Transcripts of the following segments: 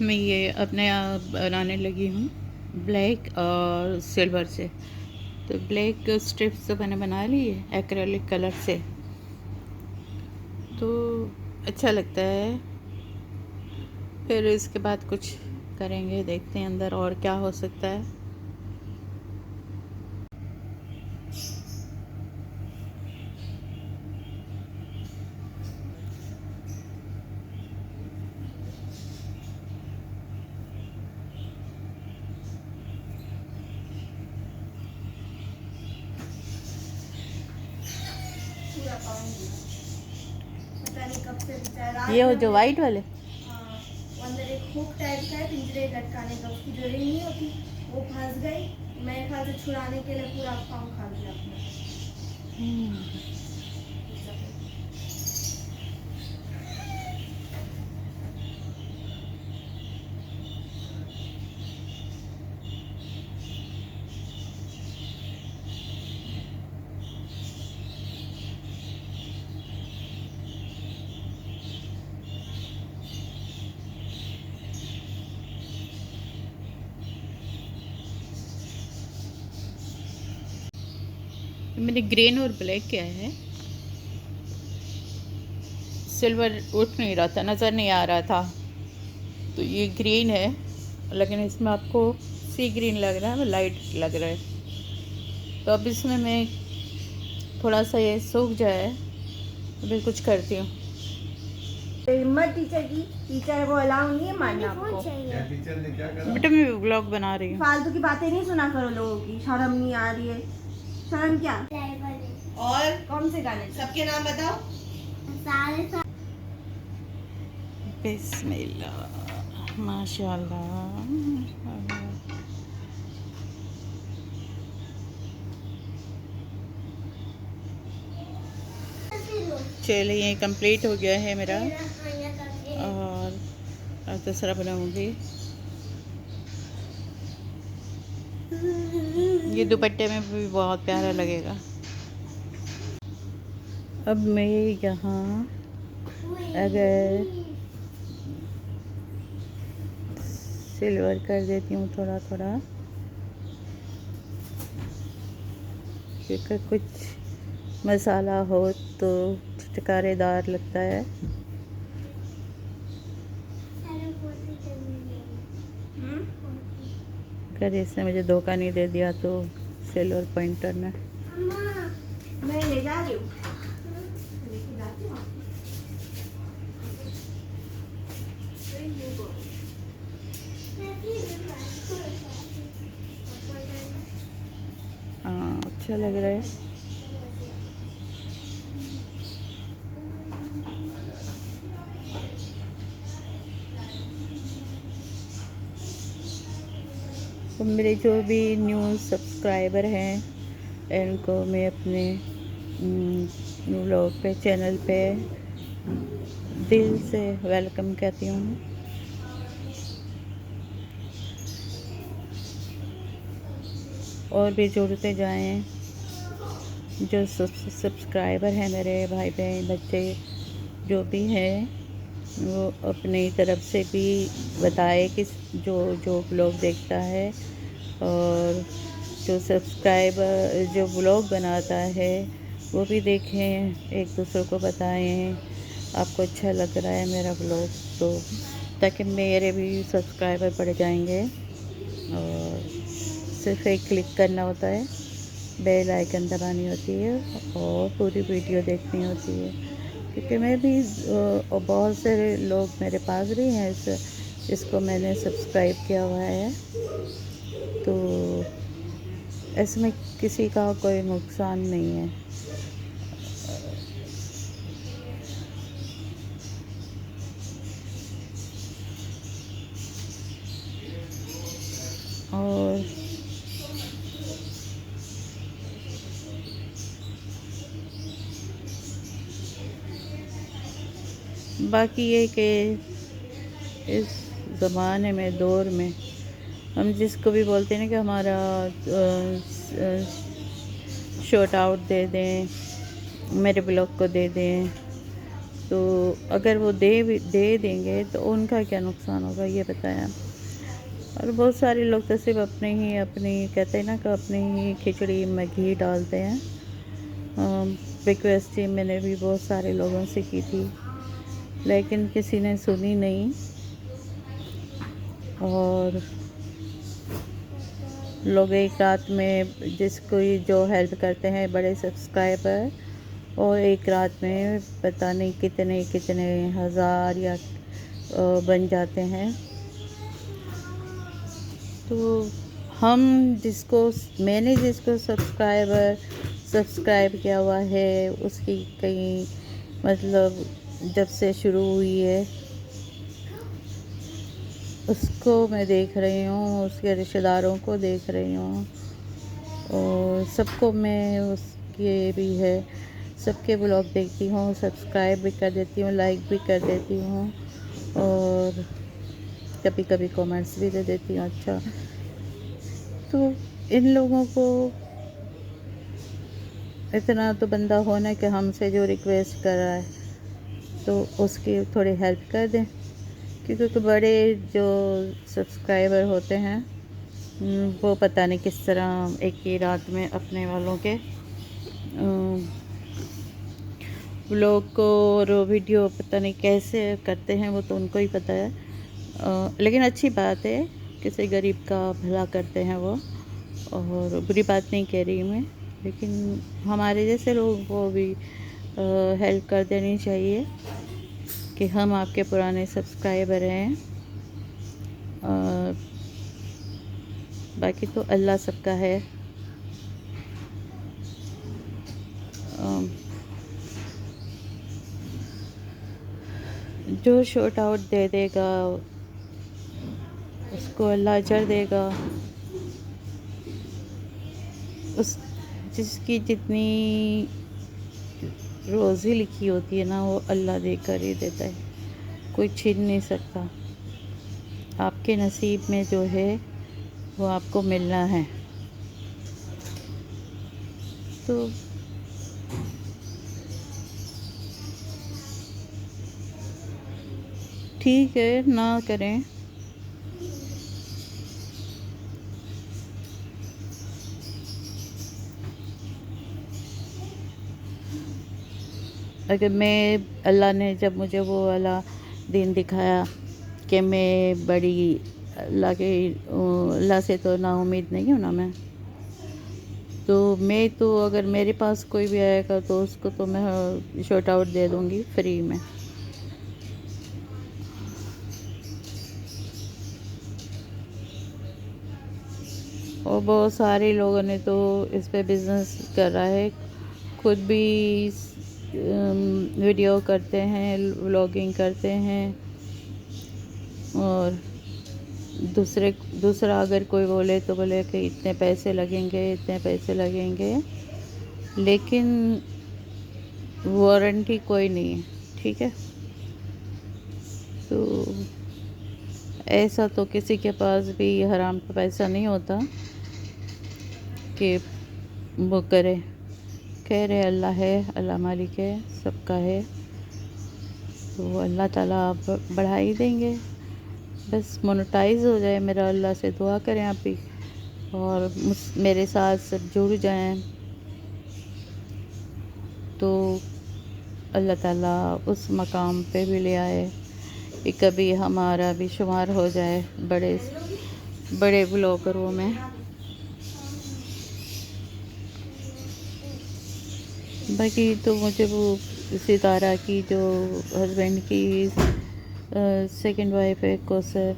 میں یہ اپنے آپ بنانے لگی ہوں بلیک اور سلور سے. تو بلیک اسٹرپس تو میں نے بنا لی ہے ایکریلک کلر سے، تو اچھا لگتا ہے. پھر اس کے بعد کچھ کریں گے، دیکھتے ہیں اندر اور کیا ہو سکتا ہے. یہ جو وائٹ والے اندر ایک ہوک ٹائپ کا ہے پنجرے لٹکانے کا، اس کی جو رنگ نہیں ہوتی وہ پھنس گئی. میں خیال سے چھڑانے کے لیے پورا پاؤں کھا لیا اپنا. میں نے گرین اور بلیک کیا ہے. سلور اٹھ نہیں رہا تھا، نظر نہیں آ رہا تھا، تو یہ گرین ہے، لیکن اس میں آپ کو سی گرین لگ رہا ہے، لائٹ لگ رہا ہے. تو اب اس میں تھوڑا سا یہ سوکھ جائے تو پھر کچھ کرتی ہوں. ہمت ٹیچر کی، ٹیچر وہ الاؤ نہیں ہے ماننا آپ کو. بیٹا میں ولاگ بنا رہی ہوں. فالتو کی باتیں نہیں سنا کرو لوگوں کی، شرم نہیں آ رہی ہے. شرم کیا؟ اور کون سے گانے؟ سب کے نام بتاؤ. بسم اللہ، ماشاء اللہ. چلیے یہ کمپلیٹ ہو گیا ہے میرا، اور دوسرا بناؤں گی. یہ دوپٹے میں بھی بہت پیارا لگے گا. اب میں یہاں اگر سلور کر دیتی ہوں تھوڑا تھوڑا، کیونکہ کچھ مسالہ ہو تو چٹکارے دار لگتا ہے. اگر اس نے مجھے دھوکہ نہیں دے دیا تو سلور پوائنٹر نے. میں لے جا رہی ہوں. ہاں اچھا لگ رہا ہے. تو میرے جو بھی نیو سبسکرائبر ہیں ان کو میں اپنے ولاگ پہ، چینل پہ دل سے ویلکم کہتی ہوں. اور بھی جڑتے جائیں. جو سبسکرائبر ہیں میرے بھائی بہن بچے جو بھی ہیں، وہ اپنی طرف سے بھی بتائے کہ جو لوگ دیکھتا ہے اور جو سبسکرائبر جو بلاگ بناتا ہے وہ بھی دیکھیں، ایک دوسرے کو بتائیں آپ کو اچھا لگ رہا ہے میرا بلاگ، تو تاکہ میرے بھی سبسکرائبر بڑھ جائیں گے. اور صرف ایک کلک کرنا ہوتا ہے، بیل آئیکن دبانی ہوتی ہے اور پوری ویڈیو دیکھنی ہوتی ہے. کیونکہ میں بھی بہت سارے لوگ میرے پاس بھی ہیں جس کو میں نے سبسکرائب کیا ہوا ہے، تو اس میں کسی کا کوئی نقصان نہیں ہے. اور باقی یہ کہ اس زمانے میں، دور میں، ہم جس کو بھی بولتے ہیں نا کہ ہمارا شوٹ آؤٹ دے دیں، میرے بلاگ کو دے دیں، تو اگر وہ دے دیں گے تو ان کا کیا نقصان ہوگا یہ بتائیں آپ۔ اور بہت سارے لوگ تو صرف اپنی کہتے ہیں نا کہ اپنی ہی کھچڑی میں گھی ڈالتے ہیں۔ ریکویسٹ میں نے بھی بہت سارے لوگوں سے کی تھی لیکن کسی نے سنی نہیں، اور لوگ ایک رات میں جو ہیلپ کرتے ہیں بڑے سبسکرائبر، اور ایک رات میں پتہ نہیں کتنے ہزار یا بن جاتے ہیں۔ تو میں نے جس کو سبسکرائب کیا ہوا ہے اس کی کہیں مطلب جب سے شروع ہوئی ہے اس کو میں دیکھ رہی ہوں، اس کے رشتہ داروں کو دیکھ رہی ہوں، اور سب کو میں اس کے بھی ہے سب کے بلاگ دیکھتی ہوں، سبسکرائب بھی کر دیتی ہوں، لائک بھی کر دیتی ہوں، اور کبھی کبھی کامنٹس بھی دے دیتی ہوں۔ اچھا، تو ان لوگوں کو اتنا تو بندہ ہونا کہ ہم سے جو ریکویسٹ کر رہا ہے تو اس کی تھوڑی ہیلپ کر دیں، کیونکہ بڑے جو سبسکرائبر ہوتے ہیں وہ پتہ نہیں کس طرح ایک ہی رات میں اپنے والوں کے بلاگ کو اور ویڈیو پتہ نہیں کیسے کرتے ہیں، وہ تو ان کو ہی پتہ ہے۔ لیکن اچھی بات ہے، کسی غریب کا بھلا کرتے ہیں وہ، اور بری بات نہیں کہہ رہی میں، لیکن ہمارے جیسے لوگوں کو بھی ہیلپ کر دینی چاہیے کہ ہم آپ کے پرانے سبسکرائبر ہیں۔ باقی تو اللہ سب کا ہے۔ جو شوٹ آؤٹ دے دے گا اس کو اللہ اجر دے گا، جس کی جتنی روزی لکھی ہوتی ہے نا وہ اللہ دے کر ہی دیتا ہے، کوئی چھین نہیں سکتا۔ آپ کے نصیب میں جو ہے وہ آپ کو ملنا ہے۔ تو ٹھیک ہے، نہ کریں۔ اگر اللہ نے جب مجھے وہ والا دن دکھایا کہ میں بڑی اللہ سے تو نا امید نہیں ہوں نا میں، تو اگر میرے پاس کوئی بھی آئے گا تو اس کو تو میں شوٹ آؤٹ دے دوں گی فری میں۔ اور بہت سارے لوگوں نے تو اس پہ بزنس کر رہا ہے، خود بھی ویڈیو کرتے ہیں، ولاگنگ کرتے ہیں، اور دوسرا اگر کوئی بولے تو بولے کہ اتنے پیسے لگیں گے، لیکن وارنٹی کوئی نہیں ہے، ٹھیک ہے؟ تو ایسا تو کسی کے پاس بھی حرام کا پیسہ نہیں ہوتا کہ وہ کرے۔ کہہ رہے اللہ ہے، اللہ مالک ہے، سب کا ہے، تو اللہ تعالیٰ بڑھا ہی دیں گے۔ بس مونیٹائز ہو جائے میرا، اللہ سے دعا کریں آپ بھی، اور میرے ساتھ سب جڑ جائیں تو اللہ تعالیٰ اس مقام پہ بھی لے آئے کہ کبھی ہمارا بھی شمار ہو جائے بڑے بلاگروں میں۔ باقی تو مجھے وہ ستارہ کی جو ہسبینڈ کی سیکنڈ وائف ہے کوثر،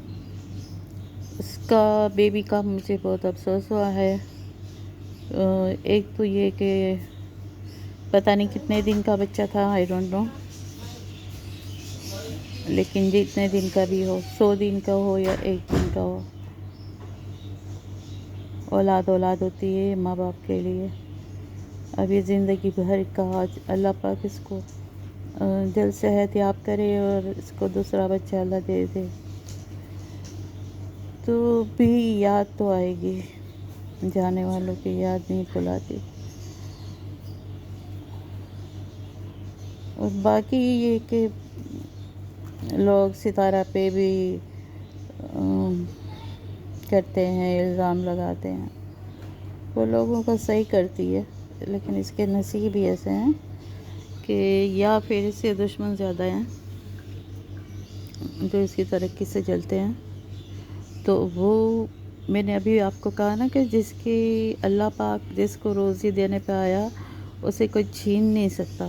اس کا بیبی کا مجھے بہت افسوس ہوا ہے۔ ایک تو یہ کہ پتہ نہیں کتنے دن کا بچہ تھا، آئی ڈونٹ نو، لیکن جتنے دن کا بھی ہو، 100 دن کا ہو یا 1 دن کا ہو، اولاد ہوتی ہے ماں باپ کے لیے۔ اب یہ زندگی بھر کا اللہ پاک اس کو جلد صحت یاب کرے اور اس کو دوسرا بچہ اللہ دے دے، تو بھی یاد تو آئے گی، جانے والوں کی یاد نہیں بھلاتی۔ اور باقی یہ کہ لوگ ستارہ پہ بھی کرتے ہیں، الزام لگاتے ہیں، وہ لوگوں کو صحیح کرتی ہے، لیکن اس کے نصیب ہی ایسے ہیں کہ یا پھر اس سے دشمن زیادہ ہیں جو اس کی ترقی سے جلتے ہیں. تو وہ میں نے ابھی آپ کو کہا نا کہ جس کی اللہ پاک جس کو روزی دینے پہ آیا اسے کوئی چھین نہیں سکتا،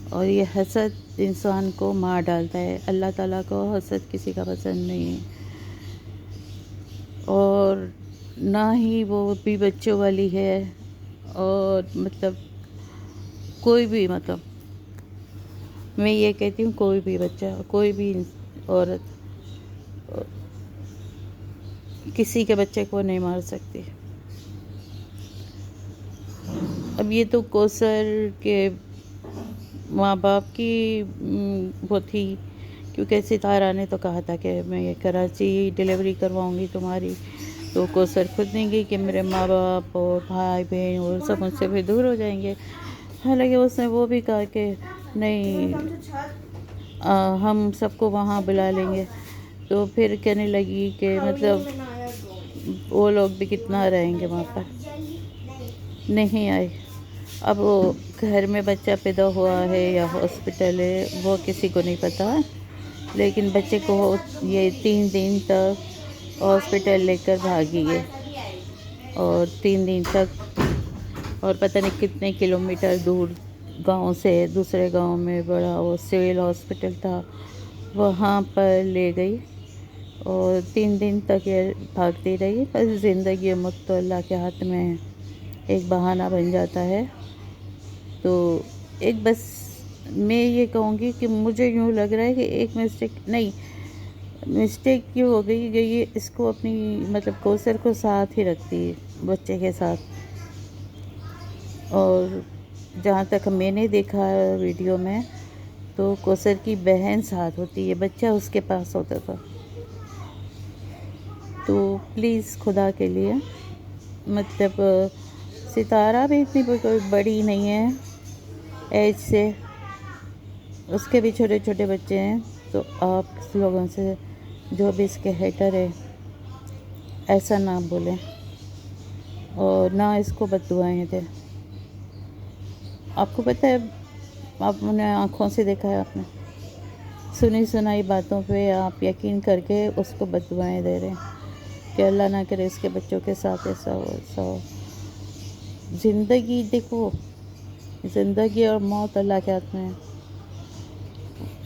اور یہ حسد انسان کو مار ڈالتا ہے. اللہ تعالیٰ کو حسد کسی کا پسند نہیں ہے، اور نہ ہی وہ بھی بچوں والی ہے، اور مطلب کوئی بھی، مطلب میں یہ کہتی ہوں کوئی بھی بچہ، کوئی بھی عورت کسی کے بچے کو نہیں مار سکتی. اب یہ تو کوثر کے ماں باپ کی وہ تھی، کیونکہ ستارہ نے تو کہا تھا کہ میں یہ کراچی ڈیلیوری کرواؤں گی تمہاری، تو کوثر خود نہیں گئی کہ میرے ماں باپ اور بھائی بہن اور سب مجھ سے بھی دور ہو جائیں گے. حالانکہ اس نے وہ بھی کہا کہ نہیں، ہم سب کو وہاں بلا لیں گے. تو پھر کہنے لگی کہ مطلب وہ لوگ بھی کتنا رہیں گے وہاں پر، نہیں آئے. اب وہ گھر میں بچہ پیدا ہوا ہے یا ہاسپٹل ہے وہ کسی کو نہیں پتہ، لیکن بچے کو یہ 3 دن تک ہاسپٹل لے کر بھاگی ہے، اور 3 دن تک، اور پتہ نہیں کتنے کلومیٹر دور گاؤں سے دوسرے گاؤں میں بڑا وہ سول ہاسپٹل تھا وہاں پر لے گئی، اور 3 دن تک یہ بھاگتی رہی. بس زندگی موت تو اللہ کے ہاتھ میں ہے، ایک بہانہ بن جاتا ہے. تو ایک بس میں یہ کہوں گی کہ مجھے یوں لگ رہا ہے کہ ایک مسٹیک یہ ہو گئی کہ یہ اس کو اپنی مطلب کوثر کو ساتھ ہی رکھتی ہے بچے کے ساتھ. اور جہاں تک میں نے دیکھا ویڈیو میں تو کوثر کی بہن ساتھ ہوتی ہے، بچہ اس کے پاس ہوتا تھا. تو پلیز خدا کے لیے، مطلب ستارہ بھی اتنی کوئی بڑی نہیں ہے ایج سے، اس کے بھی چھوٹے چھوٹے بچے ہیں. تو آپ لوگوں سے جو بھی اس کے ہیٹر ہے ایسا نہ بولیں، اور نہ اس کو بد دعائیں دیں. آپ کو پتہ ہے، آپ نے آنکھوں سے دیکھا ہے، آپ نے سنی سنائی باتوں پہ آپ یقین کر کے اس کو بد دعائیں دے رہے ہیں کہ اللہ نہ کرے اس کے بچوں کے ساتھ ایسا ہو ایسا ہو. زندگی دیکھو، زندگی اور موت اللہ کے ہاتھ میں ہے.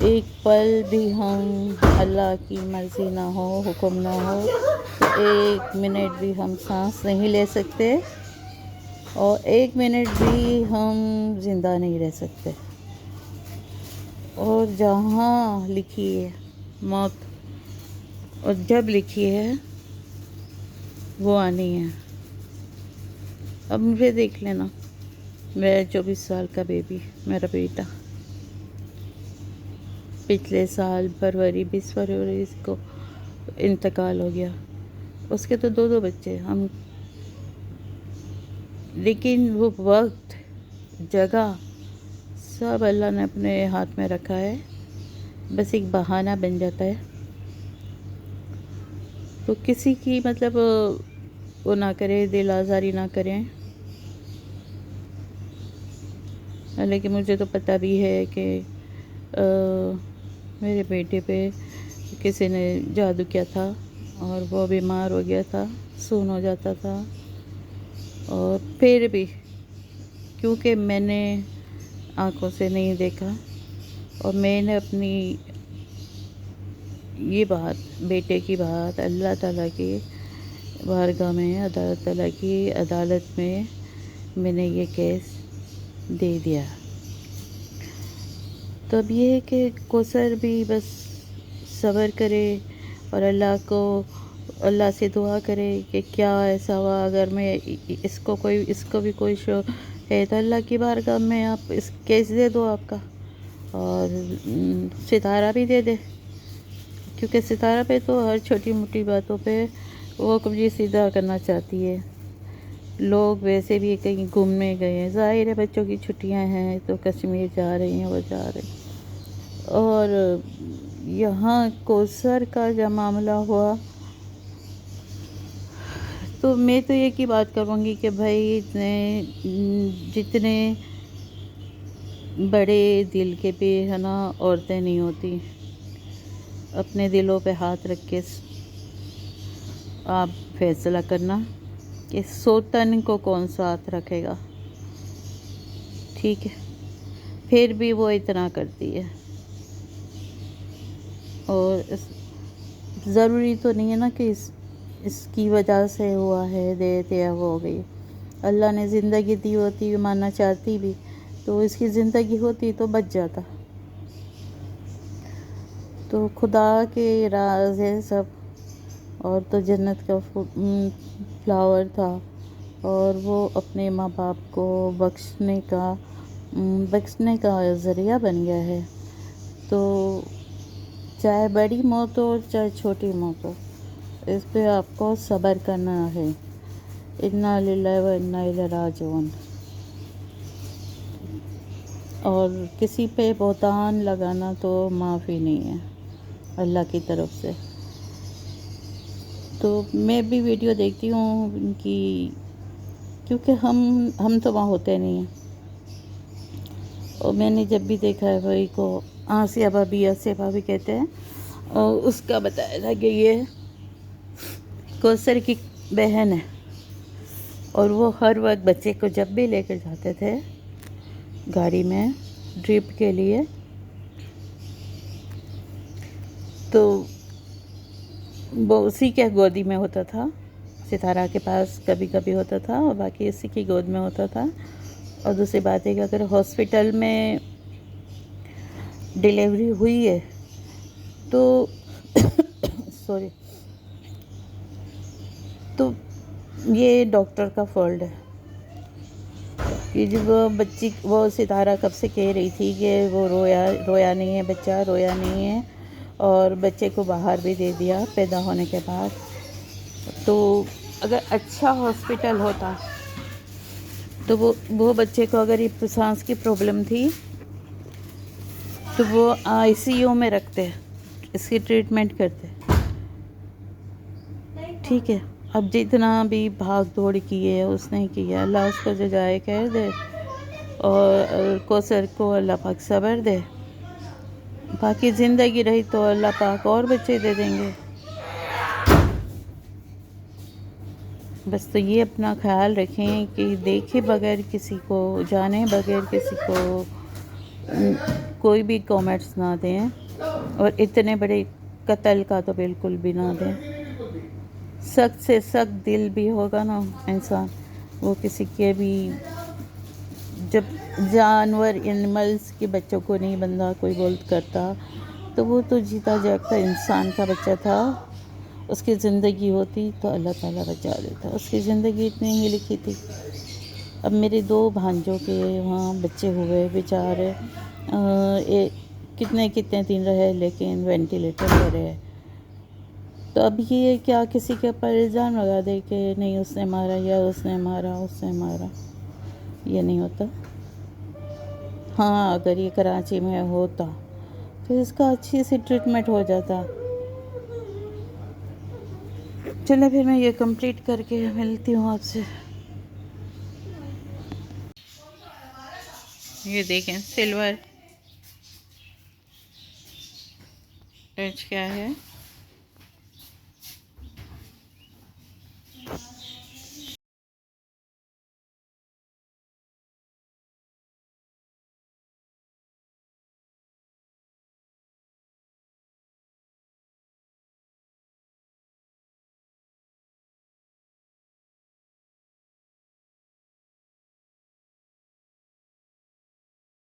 ایک پل بھی ہم اللہ کی مرضی نہ ہو، حکم نہ ہو، تو 1 منٹ بھی ہم سانس نہیں لے سکتے، اور 1 منٹ بھی ہم زندہ نہیں رہ سکتے. اور جہاں لکھی ہے موت، اور جب لکھی ہے وہ آنی ہے. اب مجھے دیکھ لینا، میرا 24 سال کا بیبی، میرا بیٹا پچھلے سال 20 فروری کو انتقال ہو گیا. اس کے تو 2 بچے ہم، لیکن وہ وقت، جگہ سب اللہ نے اپنے ہاتھ میں رکھا ہے، بس ایک بہانہ بن جاتا ہے. تو کسی کی مطلب وہ نہ کرے، دل آزاری نہ کریں. لیکن مجھے تو پتہ بھی ہے کہ میرے بیٹے پہ کسی نے جادو کیا تھا، اور وہ بیمار ہو گیا تھا، سون ہو جاتا تھا. اور پھر بھی کیونکہ میں نے آنکھوں سے نہیں دیکھا، اور میں نے اپنی یہ بات، بیٹے کی بات اللہ تعالیٰ کی بارگاہ میں، عدالت تعالیٰ کی عدالت میں نے یہ کیس دے دیا. تو اب یہ ہے کہ کوثر بھی بس صبر کرے، اور اللہ سے دعا کرے کہ کیا ایسا ہوا، اگر میں اس کو بھی کوئی شو ہے تو اللہ کی بارگاہ میں آپ اس کیس دے دو آپ کا، اور ستارہ بھی دے دے، کیونکہ ستارہ پہ تو ہر چھوٹی موٹی باتوں پہ وہ کبھی سیدھا کرنا چاہتی ہے. لوگ ویسے بھی کہیں گھومنے گئے ہیں، ظاہر ہے بچوں کی چھٹیاں ہیں تو کشمیر جا رہے ہیں، وہ جا رہے ہیں۔ اور یہاں کوثر کا جب معاملہ ہوا تو میں تو ایک ہی بات کروں گی کہ بھائی جتنے بڑے دل کے بھی ہے نا عورتیں نہیں ہوتی، اپنے دلوں پہ ہاتھ رکھ کے آپ فیصلہ کرنا کہ سوتن کو کون ساتھ رکھے گا، ٹھیک ہے؟ پھر بھی وہ اتنا کرتی ہے، اور ضروری تو نہیں ہے نا کہ اس کی وجہ سے ہوا ہے ڈیتھ یا ہو گئی۔ اللہ نے زندگی دی ہوتی، ماننا چاہتی بھی تو اس کی زندگی ہوتی تو بچ جاتا۔ تو خدا کے راز ہے سب، اور تو جنت کا فلاور تھا، اور وہ اپنے ماں باپ کو بخشنے کا ذریعہ بن گیا ہے۔ تو چاہے بڑی موت ہو چاہے چھوٹی موت ہو، اس پہ آپ کو صبر کرنا ہے۔ انا للہ و انا الیہ راجعون۔ اور کسی پہ بہتان لگانا تو معافی نہیں ہے اللہ کی طرف سے۔ تو میں بھی ویڈیو دیکھتی ہوں ان کی، کیونکہ ہم تو وہاں ہوتے نہیں ہیں، اور میں نے جب بھی دیکھا ہے بھائی کو آسیہ بھابی کہتے ہیں، اور اس کا بتایا تھا کہ یہ کوثر کی بہن ہے، اور وہ ہر وقت بچے کو جب بھی لے کر جاتے تھے گاڑی میں ٹرپ کے لیے، تو وہ اسی کے گودی میں ہوتا تھا، ستارہ کے پاس کبھی کبھی ہوتا تھا اور باقی اسی کی گود میں ہوتا تھا۔ اور دوسری بات ہے کہ اگر ہاسپٹل میں ڈیلیوری ہوئی ہے تو سوری، تو یہ ڈاکٹر کا فالٹ ہے کہ جب وہ ستارہ کب سے کہہ رہی تھی کہ وہ رویا نہیں ہے، بچہ رویا نہیں ہے، اور بچے کو باہر بھی دے دیا پیدا ہونے کے بعد۔ تو اگر اچھا ہاسپٹل ہوتا تو وہ بچے کو اگر یہ سانس کی پرابلم تھی تو وہ ICU میں رکھتے، اس کی ٹریٹمنٹ کرتے، ٹھیک ہے؟ اب جتنا بھی بھاگ دوڑ کی ہے اس نے کیا، اللہ اس کو جزائے خیر دے، اور کوثر کو اللہ پاک صبر دے، باقی زندگی رہی تو اللہ پاک اور بچے دے دیں گے۔ بس تو یہ اپنا خیال رکھیں کہ دیکھے بغیر کسی کو، جانے بغیر کسی کو کوئی بھی کامنٹس نہ دیں، اور اتنے بڑے قتل کا تو بالکل بھی نہ دیں۔ سخت سے سخت دل بھی ہوگا نا انسان، وہ کسی کے بھی، جب جانور اینیملز کے بچوں کو نہیں بندہ کوئی بولت کرتا، تو وہ تو جیتا جاگتا انسان کا بچہ تھا، اس کی زندگی ہوتی تو اللہ تعالیٰ بچا دیتا، اس کی زندگی اتنی ہی لکھی تھی۔ اب میرے 2 بھانجوں کے وہاں بچے ہوئے بیچارے، کتنے دن رہے لیکن وینٹیلیٹر پہ رہے۔ تو اب یہ کیا کسی کے اوپر الزام لگا دے کہ نہیں اس نے مارا، یا اس نے مارا، یہ نہیں ہوتا۔ ہاں اگر یہ کراچی میں ہوتا تو اس کا اچھی سی ٹریٹمنٹ ہو جاتا۔ چلے پھر میں یہ کمپلیٹ کر کے ملتی ہوں آپ سے۔ یہ دیکھیں سلور ایج کیا ہے۔